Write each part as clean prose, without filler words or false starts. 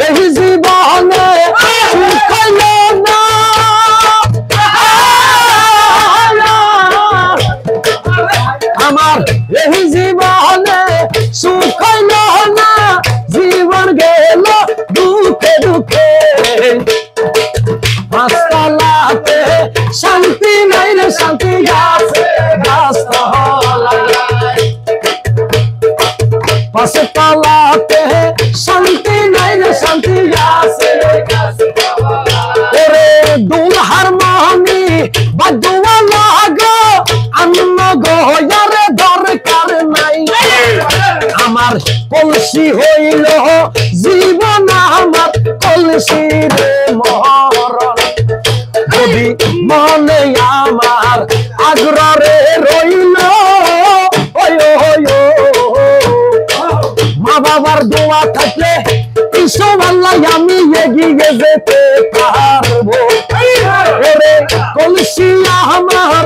এই জীবনে সুখ হইল না, আমার এই জীবনে সুখ হইল না, জীবন গেল দুঃখে দুঃখে। গাছতলাতে শান্তি নাই রে শান্তি গাছে গাছতলায়, গাছতলাতে শান্তি নাই রে শান্তি গাছে ওরে দুলহার মনি বাদুয়া লাগো আন্ন গয়ারে দরকার নাই, আমার কলসি হইল জীবন আমার কলসি রে মরণ, যদি মনে আমার আগ্রহে রইল মা বাবার দোয়া থাকলে ইনশাআল্লাহ আমি এগিয়ে যেতে পারবো। ওরে কলসি আমার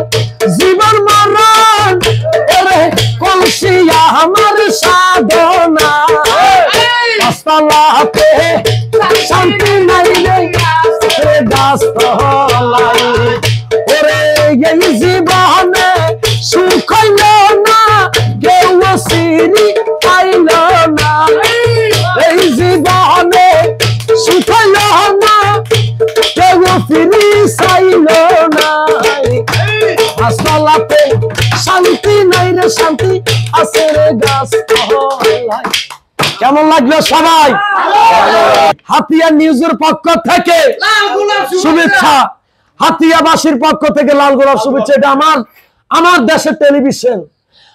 জীবন মরণ, ওরে কলসি আমার সাধনা, গাছতলাতে শান্তি নাই রে গাছতলায়, ওরে এই জীবনে সুখ হইল না, কেউ সিঁড়ি পাইল না, এই জীবনে সুখ হইল না, কেউ ফিরি চাইল না, গাছতলাতে শান্তি নাই রে শান্তি আছে রে গাছতলায়। কেমন লাগলো সবাই? হাতিয়া নিউজের পক্ষ থেকে শুভেচ্ছা, হাতিয়াবাসীর পক্ষ থেকে লাল গোলাপ শুভেচ্ছা। এটা আমার দেশের টেলিভিশন,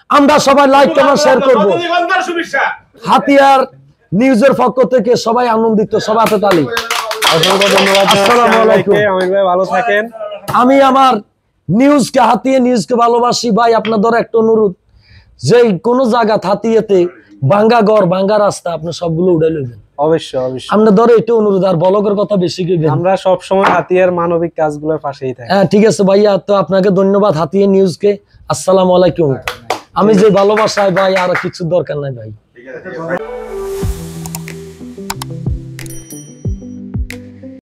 আমরা সবাই লাইক কমেন্ট শেয়ার করব। হাতিয়ার নিউজের পক্ষ থেকে সবাই আনন্দিত, সবাই হাতে তালি। আসসালামু আলাইকুম, আমির ভাই ভালো থাকেন। আমি আমার নিউজকে, হাতিয়া নিউজকে ভালোবাসি ভাই। আপনাদের একটা অনুরোধ, যে কোনো জায়গা হাতিয়াতে ভাঙ্গা ঘর ভাঙ্গা রাস্তা আপনি সবগুলো উড়াই লইবেন। অবশ্যই অবশ্যই আমরা ধরে এটা অনুরোধ, আর ব্লগের কথা বেশি কইবেন। আমরা সব সময় হাতিয়ার মানবিক কাজগুলোর পাশেই থাকি। হ্যাঁ ঠিক আছে ভাইয়া, তো আপনাকে ধন্যবাদ হাতিয়া নিউজকে। আসসালামু আলাইকুম। আমি যে ভালোবাসায় ভাই আর কিছু দরকার নাই ভাই।